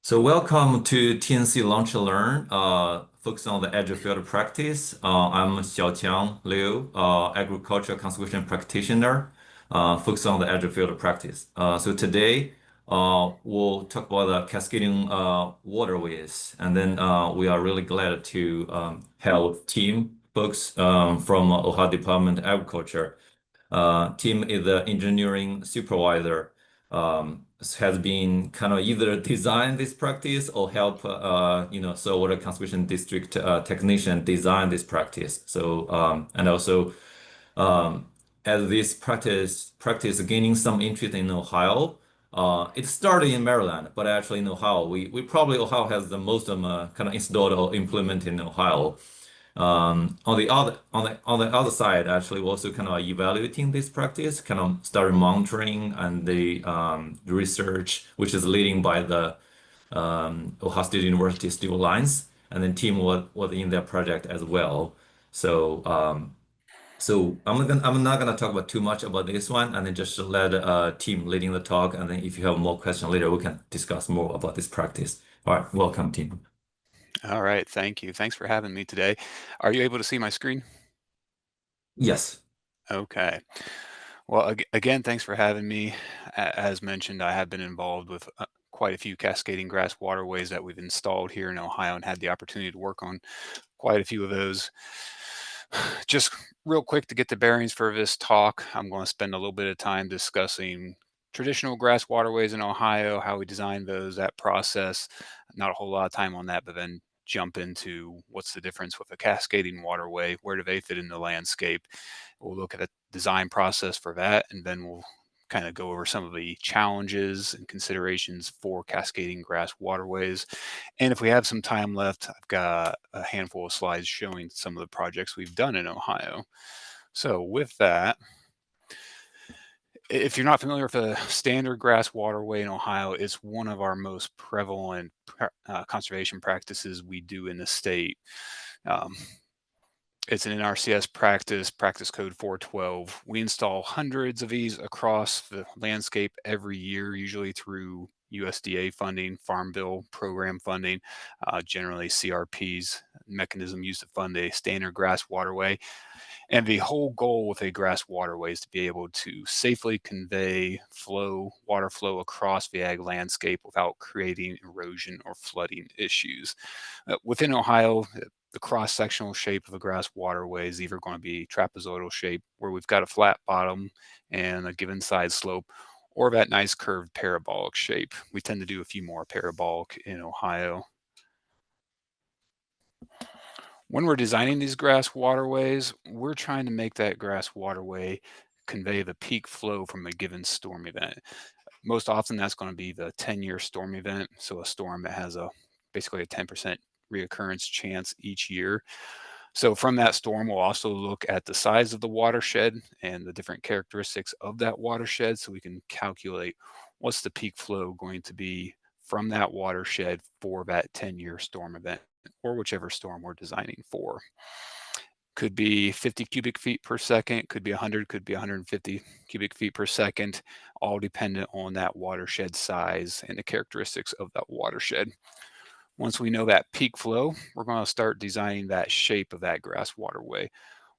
So welcome to TNC Launch and Learn, focused on the agile field practice. I'm Xiaoqiang Liu, agriculture conservation practitioner, focused on the agile field practice. So today, we'll talk about the cascading waterways, and then we are really glad to have team folks from Ohio Department of Agriculture. Tim is the engineering supervisor. Has been kind of either design this practice or help, saltwater conservation district technician design this practice. So, and also, um, as this practice gaining some interest in Ohio, it started in Maryland, but actually in Ohio, we probably Ohio has the most kind of installed or implemented in Ohio. On the other side, actually, we're also kind of evaluating this practice, kind of started monitoring and the research, which is leading by the Ohio State University Steel Lines, and then team was in that project as well. So I'm not gonna talk about too much about this one, and then just let team leading the talk, and then if you have more questions later, we can discuss more about this practice. All right, welcome, team. All right, thank you. Thanks for having me today. Are you able to see my screen? Yes. Okay. Well, again, thanks for having me. As mentioned, I have been involved with quite a few cascading grass waterways that we've installed here in Ohio and had the opportunity to work on quite a few of those. Just real quick to get the bearings for this talk, I'm going to spend a little bit of time discussing traditional grass waterways in Ohio, how we design those, that process. Not a whole lot of time on that, but then jump into what's the difference with a cascading waterway, where do they fit in the landscape. We'll look at a design process for that, and then we'll kind of go over some of the challenges and considerations for cascading grass waterways. And if we have some time left, I've got a handful of slides showing some of the projects we've done in Ohio. So with that, if you're not familiar with a standard grass waterway in Ohio, it's one of our most prevalent conservation practices we do in the state. Um, it's an NRCS practice, Practice Code 412. We install hundreds of these across the landscape every year, usually through USDA funding, Farm Bill program funding, generally CRP's mechanism used to fund a standard grass waterway. And the whole goal with a grass waterway is to be able to safely convey water flow across the ag landscape without creating erosion or flooding issues. Within Ohio, the cross-sectional shape of a grass waterway is either going to be trapezoidal shape, where we've got a flat bottom and a given side slope, or that nice curved parabolic shape. We tend to do a few more parabolic in Ohio. When we're designing these grass waterways, we're trying to make that grass waterway convey the peak flow from a given storm event. Most often that's going to be the 10-year storm event, so a storm that has basically a 10% reoccurrence chance each year. So from that storm, we'll also look at the size of the watershed and the different characteristics of that watershed so we can calculate what's the peak flow going to be from that watershed for that 10-year storm event or whichever storm we're designing for. Could be 50 cubic feet per second, could be 100, could be 150 cubic feet per second, all dependent on that watershed size and the characteristics of that watershed. Once we know that peak flow, we're going to start designing that shape of that grass waterway.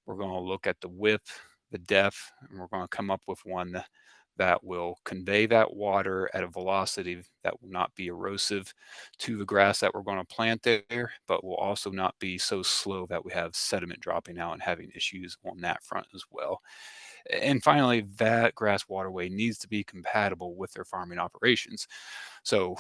We're going to look at the width, the depth, and we're going to come up with one that will convey that water at a velocity that will not be erosive to the grass that we're going to plant there, but will also not be so slow that we have sediment dropping out and having issues on that front as well. And finally, that grass waterway needs to be compatible with their farming operations. So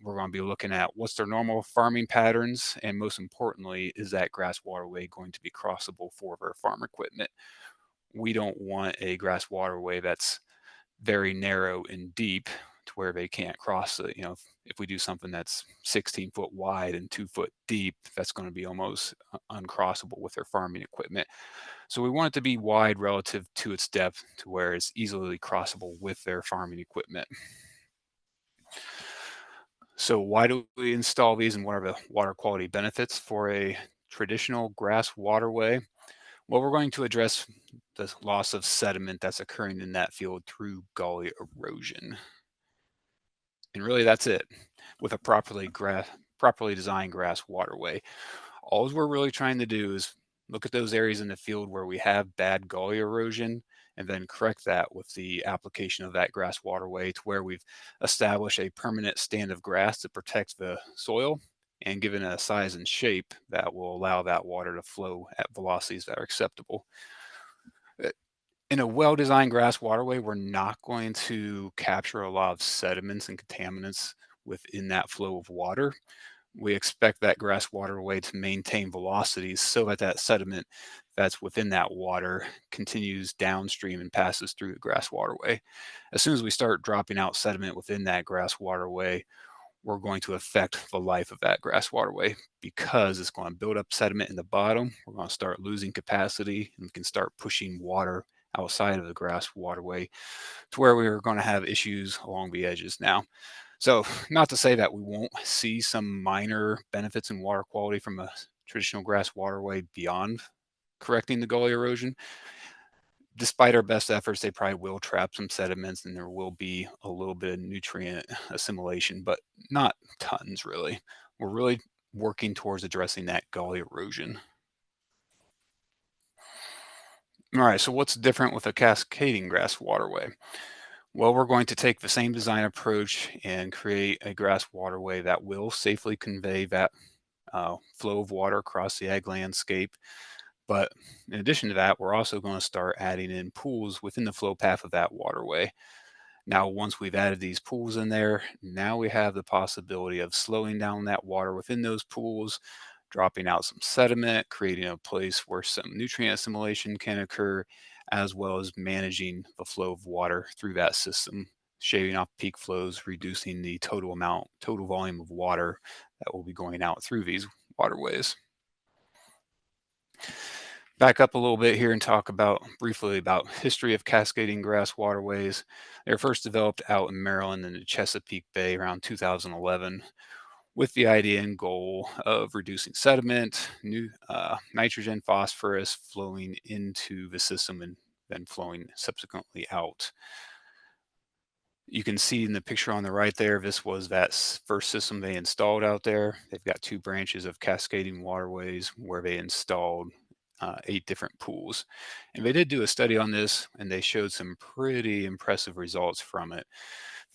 we're going to be looking at what's their normal farming patterns, and most importantly, is that grass waterway going to be crossable for their farm equipment? We don't want a grass waterway that's very narrow and deep to where they can't cross it. If we do something that's 16-foot wide and 2 foot deep, that's going to be almost uncrossable with their farming equipment. So we want it to be wide relative to its depth to where it's easily crossable with their farming equipment. So why do we install these, and what are the water quality benefits for a traditional grass waterway? Well, we're going to address the loss of sediment that's occurring in that field through gully erosion. And really, that's it. with a properly designed grass waterway. All we're really trying to do is look at those areas in the field where we have bad gully erosion and then correct that with the application of that grass waterway to where we've established a permanent stand of grass to protect the soil and given a size and shape that will allow that water to flow at velocities that are acceptable. Uh, In a well-designed grass waterway, we're not going to capture a lot of sediments and contaminants within that flow of water. We expect that grass waterway to maintain velocities so that that sediment that's within that water continues downstream and passes through the grass waterway. As soon as we start dropping out sediment within that grass waterway, we're going to affect the life of that grass waterway because it's going to build up sediment in the bottom. We're going to start losing capacity and we can start pushing water outside of the grass waterway to where we're going to have issues along the edges now. So, not to say that we won't see some minor benefits in water quality from a traditional grass waterway beyond correcting the gully erosion. Despite our best efforts, they probably will trap some sediments and there will be a little bit of nutrient assimilation, but not tons really. We're really working towards addressing that gully erosion. All right, so what's different with a cascading grass waterway? Well, we're going to take the same design approach and create a grass waterway that will safely convey that flow of water across the ag landscape. But in addition to that, we're also going to start adding in pools within the flow path of that waterway. Now, once we've added these pools in there, now we have the possibility of slowing down that water within those pools, dropping out some sediment, creating a place where some nutrient assimilation can occur, as well as managing the flow of water through that system, shaving off peak flows, reducing the total volume of water that will be going out through these waterways. Back up a little bit here and talk about briefly about history of cascading grass waterways. They were first developed out in Maryland in the Chesapeake Bay around 2011 with the idea and goal of reducing sediment, new nitrogen, phosphorus flowing into the system and then flowing subsequently out. You can see in the picture on the right there, this was that first system they installed out there. They've got two branches of cascading waterways where they installed 8 different pools. And they did do a study on this and they showed some pretty impressive results from it.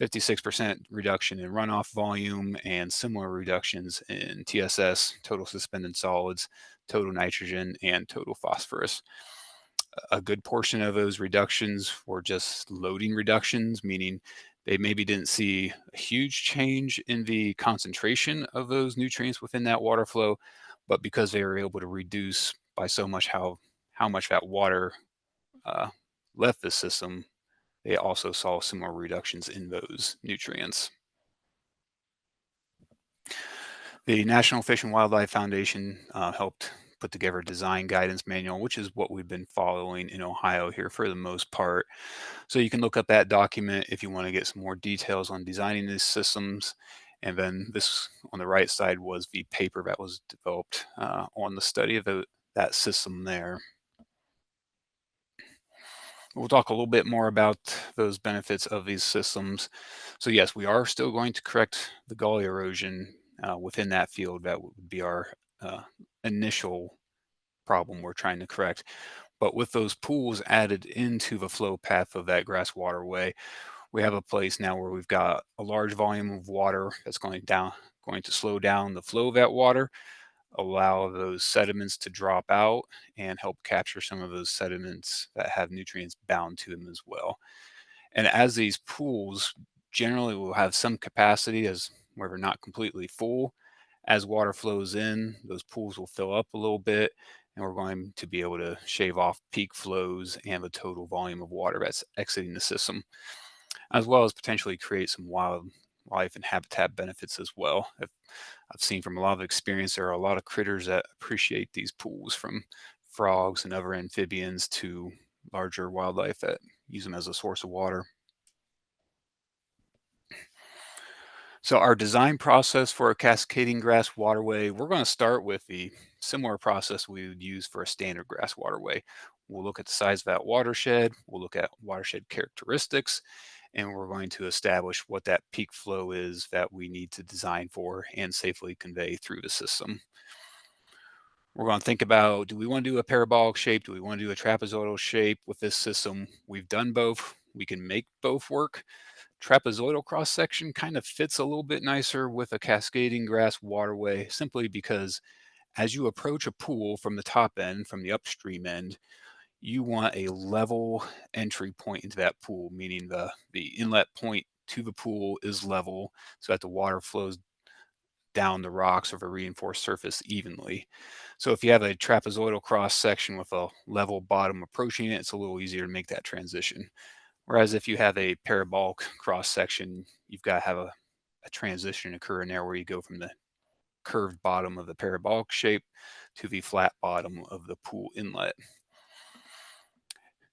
56% reduction in runoff volume and similar reductions in TSS, total suspended solids, total nitrogen, and total phosphorus. A good portion of those reductions were just loading reductions, meaning they maybe didn't see a huge change in the concentration of those nutrients within that water flow, but because they were able to reduce by so much how much that water uh, left the system, they also saw similar reductions in those nutrients. The National Fish and Wildlife Foundation helped put together a design guidance manual, which is what we've been following in Ohio here for the most part. So you can look up that document if you want to get some more details on designing these systems. And then this on the right side was the paper that was developed on the study of that system there. We'll talk a little bit more about those benefits of these systems. So yes, we are still going to correct the gully erosion within that field. That would be our initial problem we're trying to correct. But with those pools added into the flow path of that grass waterway, we have a place now where we've got a large volume of water that's going to slow down the flow of that water, allow those sediments to drop out and help capture some of those sediments that have nutrients bound to them as well. And as these pools generally will have some capacity as where they're not completely full, as water flows in, those pools will fill up a little bit and we're going to be able to shave off peak flows and the total volume of water that's exiting the system, as well as potentially create some wildlife and habitat benefits as well. I've seen from a lot of experience, there are a lot of critters that appreciate these pools, from frogs and other amphibians to larger wildlife that use them as a source of water. So our design process for a cascading grass waterway, we're going to start with the similar process we would use for a standard grass waterway. We'll look at the size of that watershed, we'll look at watershed characteristics, and we're going to establish what that peak flow is that we need to design for and safely convey through the system. We're going to think about, do we want to do a parabolic shape? Do we want to do a trapezoidal shape with this system? We've done both. We can make both work. Trapezoidal cross section kind of fits a little bit nicer with a cascading grass waterway, simply because as you approach a pool from the top end, from the upstream end, you want a level entry point into that pool, meaning the inlet point to the pool is level so that the water flows down the rocks of a reinforced surface evenly. So if you have a trapezoidal cross section with a level bottom approaching it, it's a little easier to make that transition. Whereas if you have a parabolic cross section, you've got to have a transition occur in there where you go from the curved bottom of the parabolic shape to the flat bottom of the pool inlet.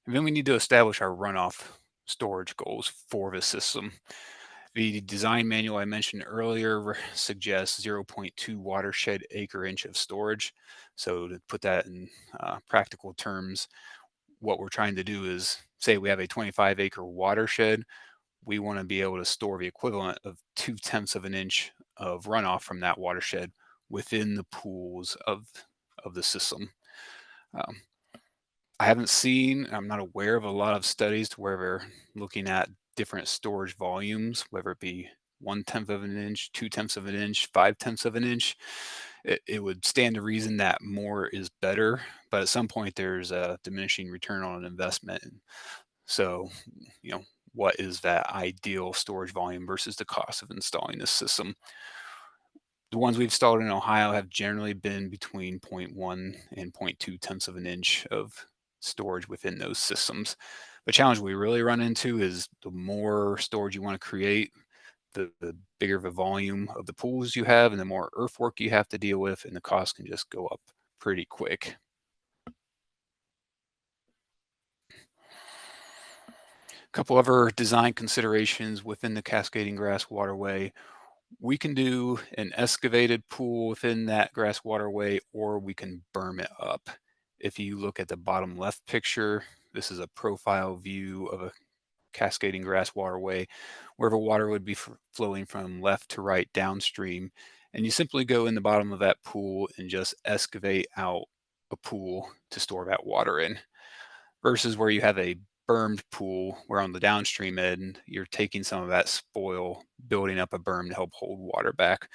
And then we need to establish our runoff storage goals for the system. The design manual I mentioned earlier suggests 0.2 watershed acre inch of storage. So to put that in practical terms, what we're trying to do is, say we have a 25-acre watershed, we want to be able to store the equivalent of 0.2 of an inch of runoff from that watershed within the pools of the system. Um, I'm not aware of a lot of studies to where they're looking at different storage volumes, whether it be 1/10 of an inch, 0.2 of an inch, 0.5 of an inch. It would stand to reason that more is better, but at some point there's a diminishing return on an investment. So, you know, what is that ideal storage volume versus the cost of installing this system? The ones we've installed in Ohio have generally been between zero point 0.1 and 0.2 of an inch of storage within those systems. The challenge we really run into is the more storage you want to create, the bigger the volume of the pools you have, and the more earthwork you have to deal with, and the cost can just go up pretty quick. A couple other design considerations within the Cascading Grass Waterway. We can do an excavated pool within that grass waterway, or we can berm it up. If you look at the bottom left picture, this is a profile view of a cascading grass waterway where the water would be flowing from left to right downstream. And you simply go in the bottom of that pool and just excavate out a pool to store that water in, versus where you have a bermed pool where on the downstream end, you're taking some of that spoil, building up a berm to help hold water back.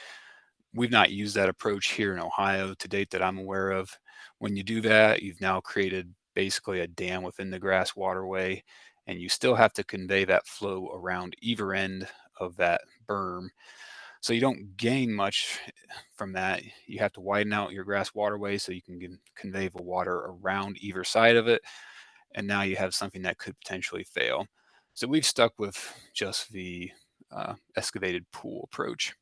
We've not used that approach here in Ohio to date that I'm aware of. When you do that, you've now created basically a dam within the grass waterway, and you still have to convey that flow around either end of that berm. So you don't gain much from that. You have to widen out your grass waterway so you can convey the water around either side of it, and now you have something that could potentially fail. So we've stuck with just the excavated pool approach.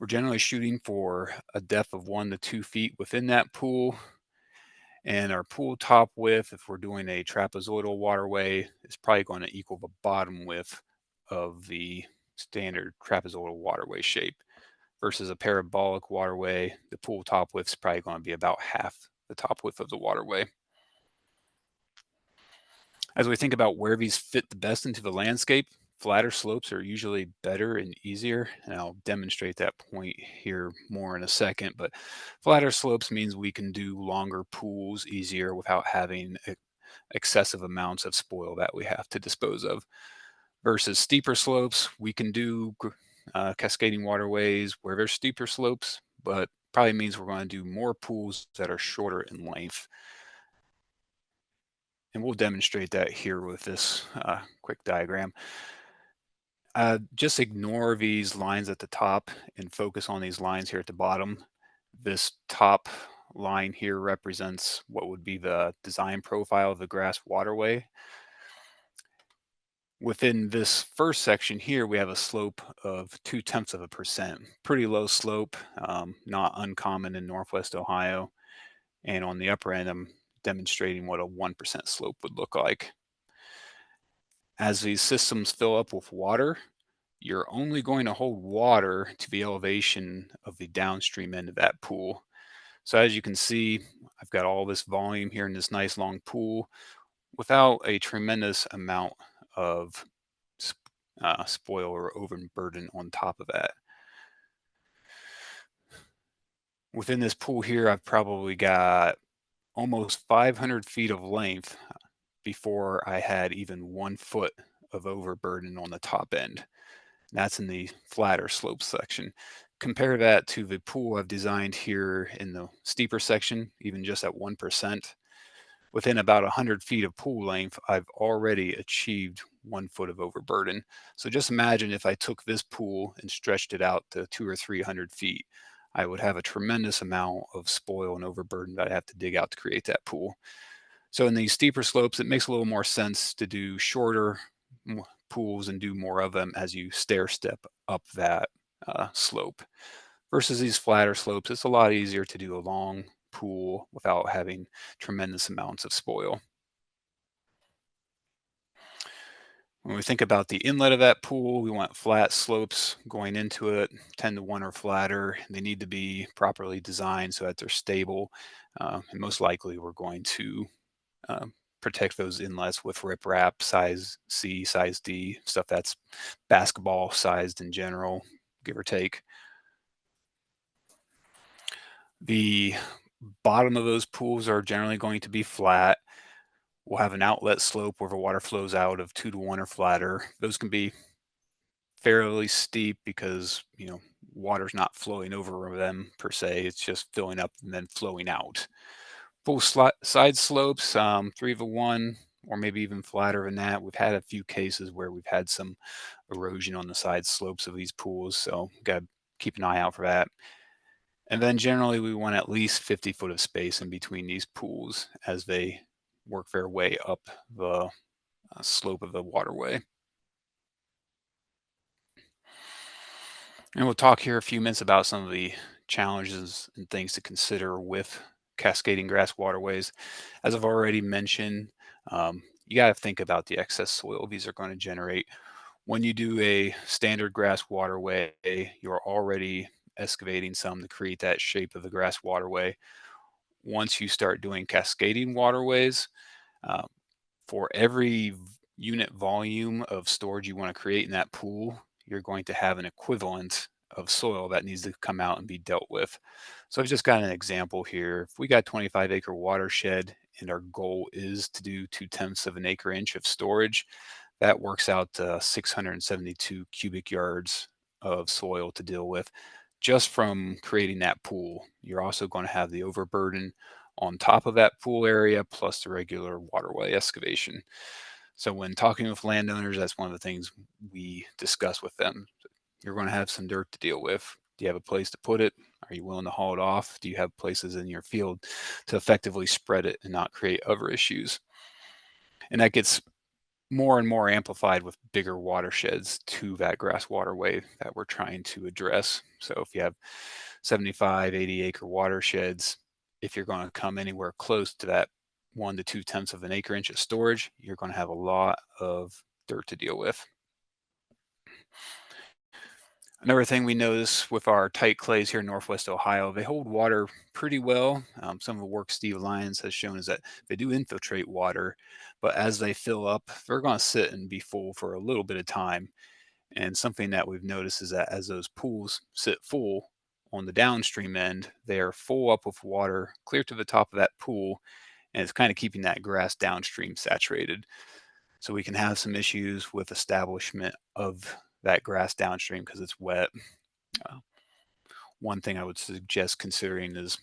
We're generally shooting for a depth of 1 to 2 feet within that pool. And our pool top width, if we're doing a trapezoidal waterway, is probably going to equal the bottom width of the standard trapezoidal waterway shape. Versus a parabolic waterway, the pool top width is probably going to be about half the top width of the waterway. As we think about where these fit the best into the landscape, flatter slopes are usually better and easier, and I'll demonstrate that point here more in a second, but flatter slopes means we can do longer pools easier without having excessive amounts of spoil that we have to dispose of. Versus steeper slopes, we can do cascading waterways where there's steeper slopes, but probably means we're going to do more pools that are shorter in length. And we'll demonstrate that here with this quick diagram. Just ignore these lines at the top and focus on these lines here at the bottom. This top line here represents what would be the design profile of the grass waterway. Within this first section here, we have a slope of 0.2%, pretty low slope, not uncommon in Northwest Ohio. And on the upper end, I'm demonstrating what a 1% slope would look like. As these systems fill up with water, you're only going to hold water to the elevation of the downstream end of that pool. So as you can see, I've got all this volume here in this nice long pool without a tremendous amount of spoil or overburden on top of that. Within this pool here, I've probably got almost 500 feet of length before I had even 1 foot of overburden on the top end. That's in the flatter slope section. Compare that to the pool I've designed here in the steeper section, even just at 1%. Within about 100 feet of pool length, I've already achieved 1 foot of overburden. So just imagine if I took this pool and stretched it out to 200 or 300 feet, I would have a tremendous amount of spoil and overburden that I have to dig out to create that pool. So in these steeper slopes, it makes a little more sense to do shorter pools and do more of them as you stair step up that slope. Versus these flatter slopes, it's a lot easier to do a long pool without having tremendous amounts of spoil. When we think about the inlet of that pool, we want flat slopes going into it, 10 to 1 or flatter. They need to be properly designed so that they're stable. And most likely, we're going to protect those inlets with riprap, size C, size D, stuff that's basketball sized in general, give or take. The bottom of those pools are generally going to be flat. We'll have an outlet slope where the water flows out of 2 to 1 or flatter. Those can be fairly steep because, water's not flowing over them per se. It's just filling up and then flowing out. Full side slopes, 3 to 1 or maybe even flatter than that. We've had a few cases where we've had some erosion on the side slopes of these pools, so gotta keep an eye out for that. And then generally we want at least 50 foot of space in between these pools as they work their way up the slope of the waterway. And we'll talk here a few minutes about some of the challenges and things to consider with cascading grass waterways. As I've already mentioned, you got to think about the excess soil these are going to generate. When you do a standard grass waterway, you're already excavating some to create that shape of the grass waterway. Once you start doing cascading waterways, uh, for every unit volume of storage you want to create in that pool, you're going to have an equivalent of soil that needs to come out and be dealt with. So I've just got an example here. If we got 25-acre watershed and our goal is to do 2/10 of an acre inch of storage, that works out to 672 cubic yards of soil to deal with just from creating that pool. You're also going to have the overburden on top of that pool area plus the regular waterway excavation. So when talking with landowners, that's one of the things we discuss with them. You're going to have some dirt to deal with. Do you have a place to put it? Are you willing to haul it off? Do you have places in your field to effectively spread it and not create other issues? And that gets more and more amplified with bigger watersheds to that grass waterway that we're trying to address. So if you have 75, 80 acre watersheds, if you're going to come anywhere close to that 1 to 2 tenths of an acre inch of storage, you're going to have a lot of dirt to deal with. Another thing we notice with our tight clays here in Northwest Ohio, they hold water pretty well. Some of the work Steve Lyons has shown is that they do infiltrate water, but as they fill up, they're going to sit and be full for a little bit of time. And something that we've noticed is that as those pools sit full on the downstream end, they are full up with water clear to the top of that pool, and it's kind of keeping that grass downstream saturated. So we can have some issues with establishment of that grass downstream because it's wet. Uh, One thing I would suggest considering is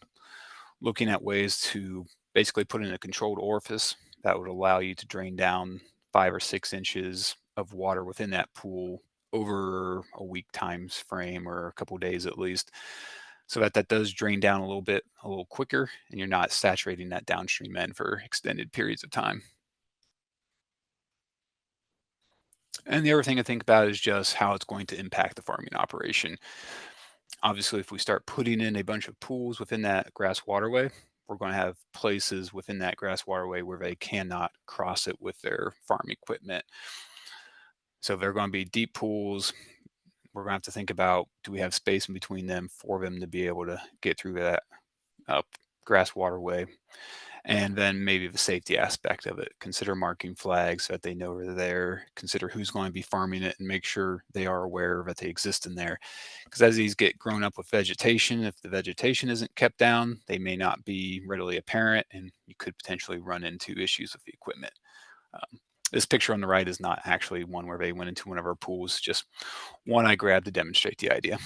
looking at ways to basically put in a controlled orifice that would allow you to drain down 5 or 6 inches of water within that pool over a week times frame or a couple of days at least, so that that does drain down a little bit, a little quicker, and you're not saturating that downstream end for extended periods of time. And the other thing to think about is just how it's going to impact the farming operation. Obviously, if we start putting in a bunch of pools within that grass waterway, we're going to have places within that grass waterway where they cannot cross it with their farm equipment. So they're going to be deep pools. We're going to have to think about, do we have space in between them for them to be able to get through that uh, grass waterway? And then maybe the safety aspect of it. Consider marking flags so that they know they're there. Consider who's going to be farming it and make sure they are aware that they exist in there. Because as these get grown up with vegetation, if the vegetation isn't kept down, they may not be readily apparent and you could potentially run into issues with the equipment. This picture on the right is not actually one where they went into one of our pools, just one I grabbed to demonstrate the idea.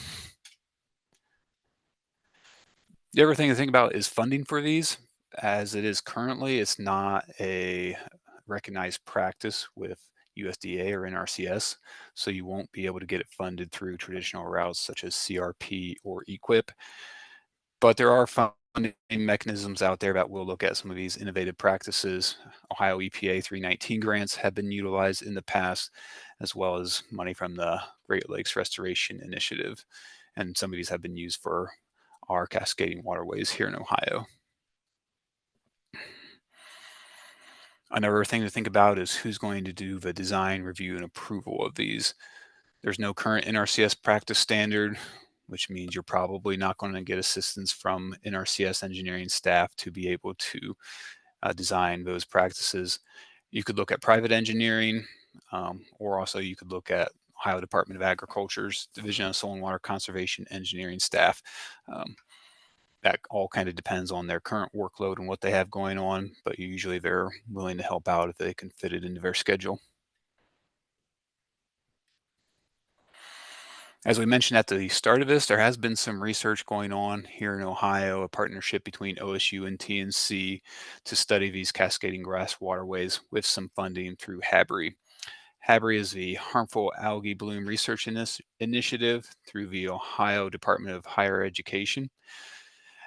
The other thing to think about is funding for these. As it is currently, it's not a recognized practice with USDA or NRCS, so you won't be able to get it funded through traditional routes such as CRP or EQIP. But there are funding mechanisms out there that will look at some of these innovative practices. Ohio EPA 319 grants have been utilized in the past, as well as money from the Great Lakes Restoration Initiative. And some of these have been used for our cascading waterways here in Ohio. Another thing to think about is who's going to do the design, review, and approval of these. There's no current NRCS practice standard, which means you're probably not going to get assistance from NRCS engineering staff to be able to design those practices. You could look at private engineering, or also you could look at Ohio Department of Agriculture's Division of Soil and Water Conservation engineering staff. That all kind of depends on their current workload and what they have going on, but usually they're willing to help out if they can fit it into their schedule. As we mentioned at the start of this, there has been some research going on here in Ohio, a partnership between OSU and TNC to study these cascading grass waterways with some funding through HABRI. HABRI is the Harmful Algae Bloom Research Initiative through the Ohio Department of Higher Education.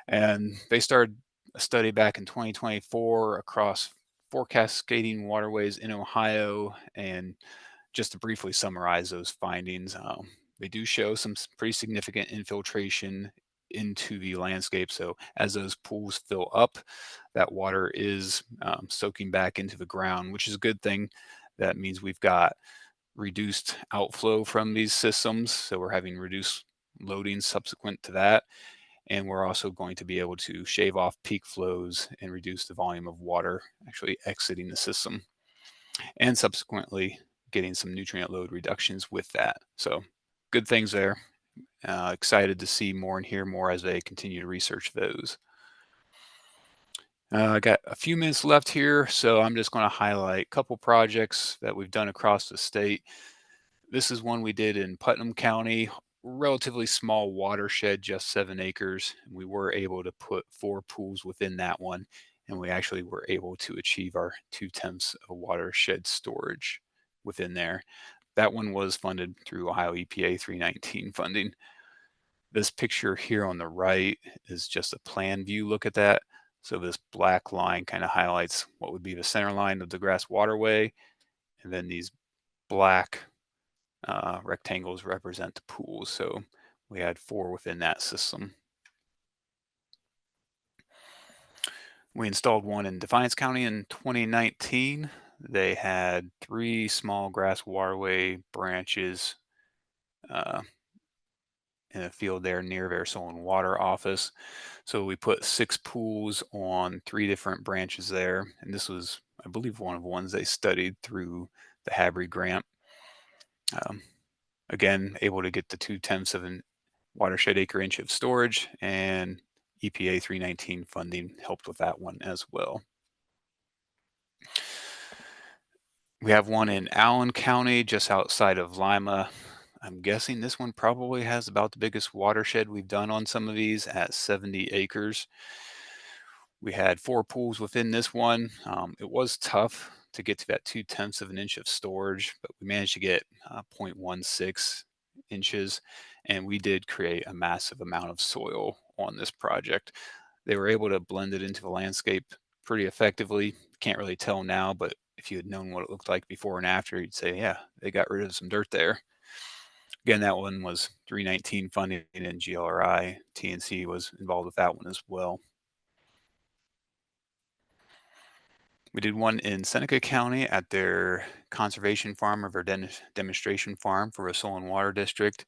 And they started a study back in 2024 across 4 cascading waterways in Ohio. And just to briefly summarize those findings, they do show some pretty significant infiltration into the landscape. So as those pools fill up, that water is soaking back into the ground, which is a good thing. That means we've got reduced outflow from these systems. So we're having reduced loading subsequent to that. And we're also going to be able to shave off peak flows and reduce the volume of water actually exiting the system, and subsequently getting some nutrient load reductions with that. So good things there. Excited to see more and hear more as they continue to research those. I got a few minutes left here, so I'm just going to highlight a couple projects that we've done across the state. This is one we did in Putnam County, relatively small watershed, just 7 acres. We were able to put 4 pools within that one, and we actually were able to achieve our 2/10 of watershed storage within there. That one was funded through Ohio EPA 319 funding. This picture here on the right is just a plan view look at that. So this black line kind of highlights what would be the center line of the grass waterway, and then these black rectangles represent the pools. So we had 4 within that system. We installed one in Defiance County in 2019. They had 3 small grass waterway branches uh, in a field there near their soil and water office. So we put 6 pools on 3 different branches there. And this was, I believe, one of the ones they studied through the HABRI grant. Um, Again, able to get the 2/10 of an watershed acre inch of storage, and EPA 319 funding helped with that one as well. We have one in Allen County, just outside of Lima. I'm guessing this one probably has about the biggest watershed we've done on some of these at 70 acres. We had 4 pools within this one. It was tough to get to that 2/10 of an inch of storage, but we managed to get 0.16 inches, and we did create a massive amount of soil on this project. They were able to blend it into the landscape pretty effectively. Can't really tell now, but if you had known what it looked like before and after, you'd say, yeah, they got rid of some dirt there. Again, that one was 319 funding, and GLRI, TNC was involved with that one as well. We did one in Seneca County at their conservation farm, or their demonstration farm for a soil and water district.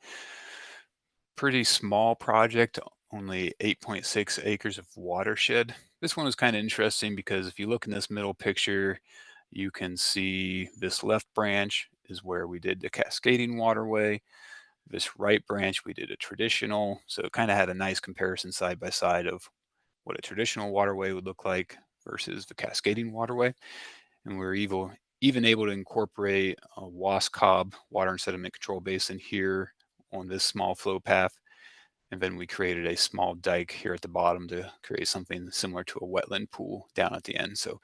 Pretty small project, only 8.6 acres of watershed. This one was kind of interesting because if you look in this middle picture, you can see this left branch is where we did the cascading waterway. This right branch, we did a traditional. So it kind of had a nice comparison side by side of what a traditional waterway would look like versus the cascading waterway. And we were even able to incorporate a Wascob water and sediment control basin here on this small flow path. And then we created a small dike here at the bottom to create something similar to a wetland pool down at the end. So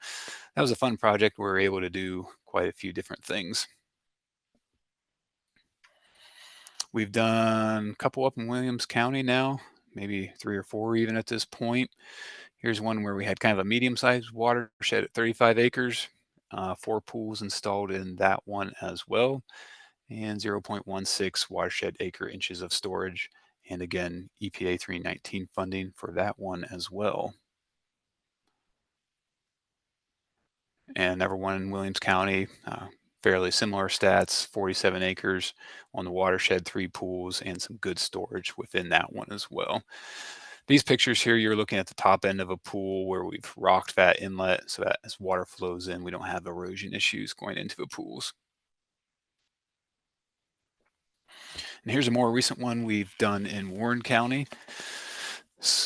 that was a fun project. We were able to do quite a few different things. We've done a couple up in Williams County now, maybe 3 or 4 even at this point. Here's one where we had kind of a medium-sized watershed at 35 acres, 4 pools installed in that one as well, and 0.16 watershed acre inches of storage. And again, EPA 319 funding for that one as well. And another one in Williams County, fairly similar stats, 47 acres on the watershed, 3 pools, and some good storage within that one as well. These pictures here, you're looking at the top end of a pool where we've rocked that inlet so that as water flows in, we don't have erosion issues going into the pools. And here's a more recent one we've done in Warren County.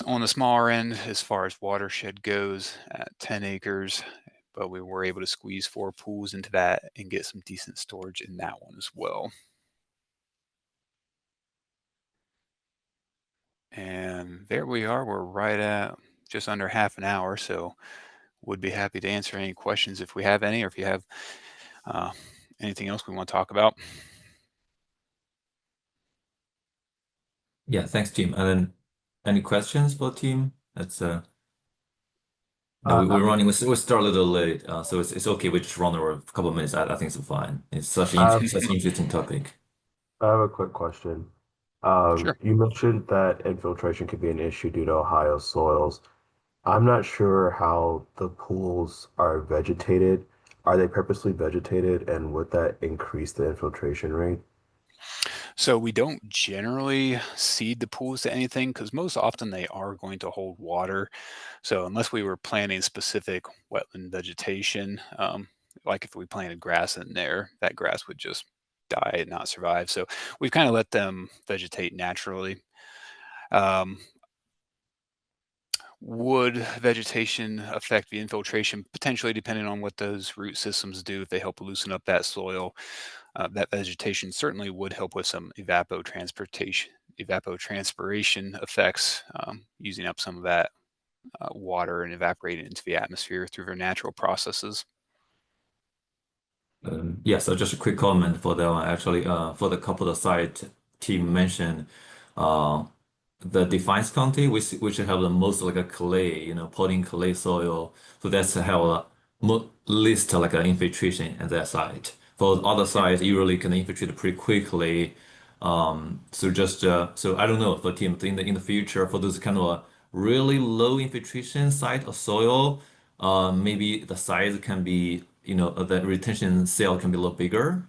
On the smaller end, as far as watershed goes, at 10 acres, but we were able to squeeze 4 pools into that and get some decent storage in that one as well. And there we are. We're right at just under half an hour, so would be happy to answer any questions if we have any, or if you have uh, anything else we want to talk about. Yeah, thanks, team. And then any questions for team? That's no, I we're running. We start a little late, so it's okay. We just run over a couple of minutes. I think it's fine. It's I have, such an interesting topic. I have a quick question. Sure. You mentioned that infiltration could be an issue due to Ohio soils. I'm not sure how the pools are vegetated. Are they purposely vegetated, and would that increase the infiltration rate? So we don't generally seed the pools to anything because most often they are going to hold water. So unless we were planting specific wetland vegetation, like if we planted grass in there, that grass would just die and not survive. So we've kind of let them vegetate naturally. Um, would vegetation affect the infiltration? Potentially, depending on what those root systems do. If they help loosen up that soil, that vegetation certainly would help with some evapotranspiration effects, using up some of that water and evaporating into the atmosphere through their natural processes. Yeah, so just a quick comment for that one. Actually, for the couple of site team mentioned, uh, the Defiance County, which have the most like a clay, potting clay soil. So that's have a mo least like an infiltration at that site. For the other Yeah. side, you really can infiltrate pretty quickly. So just so I don't know for team in the future for those kind of a really low infiltration site or soil, maybe the size can be, the retention cell can be a little bigger.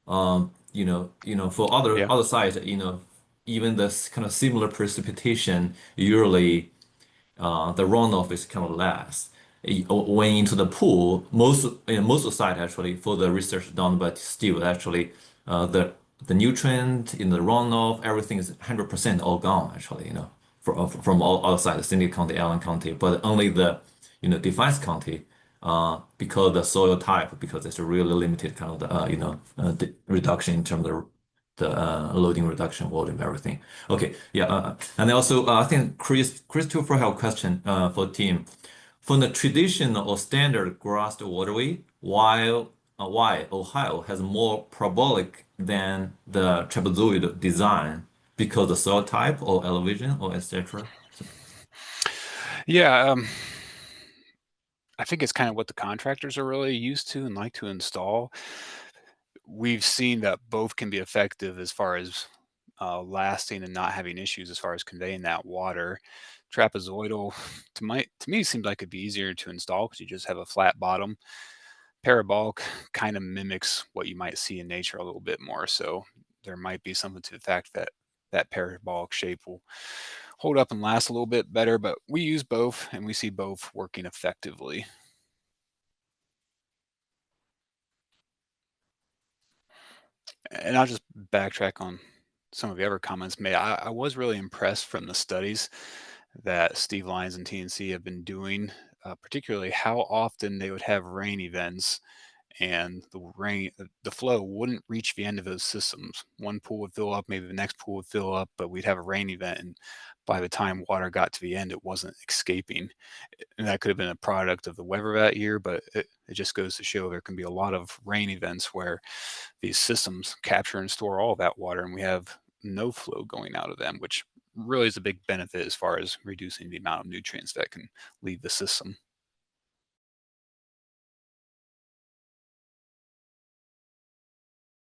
For Yeah. other sites, even this kind of similar precipitation, usually the runoff is kind of less. When into the pool, most of the site actually for the research done by Steve actually the nutrient in the runoff, everything is 100% all gone actually, from all other sides, Cindy County, Allen County, but only the Defiance County because the soil type, because it's a really limited kind of the reduction in terms of the loading reduction, volume, everything. Okay, yeah, and also I think Christopher have a question for team. For the traditional or standard grassed waterway, why Ohio has more parabolic than the trapezoid design? Because the soil type or elevation or etc. Yeah. I think it's kind of what the contractors are really used to and like to install. We've seen that both can be effective as far as lasting and not having issues as far as conveying that water. Trapezoidal, to me, seems like it'd be easier to install because you just have a flat bottom. Parabolic kind of mimics what you might see in nature a little bit more. So there might be something to the fact that that parabolic shape will hold up and last a little bit better, but we use both and we see both working effectively. And I'll just backtrack on some of the other comments made. I was really impressed from the studies that Steve Lyons and TNC have been doing, particularly how often they would have rain events and the flow wouldn't reach the end of those systems. One pool would fill up, maybe the next pool would fill up, but we'd have a rain event, and by the time water got to the end, it wasn't escaping. And that could have been a product of the weather that year, but it just goes to show there can be a lot of rain events where these systems capture and store all that water, and we have no flow going out of them, which really is a big benefit as far as reducing the amount of nutrients that can leave the system.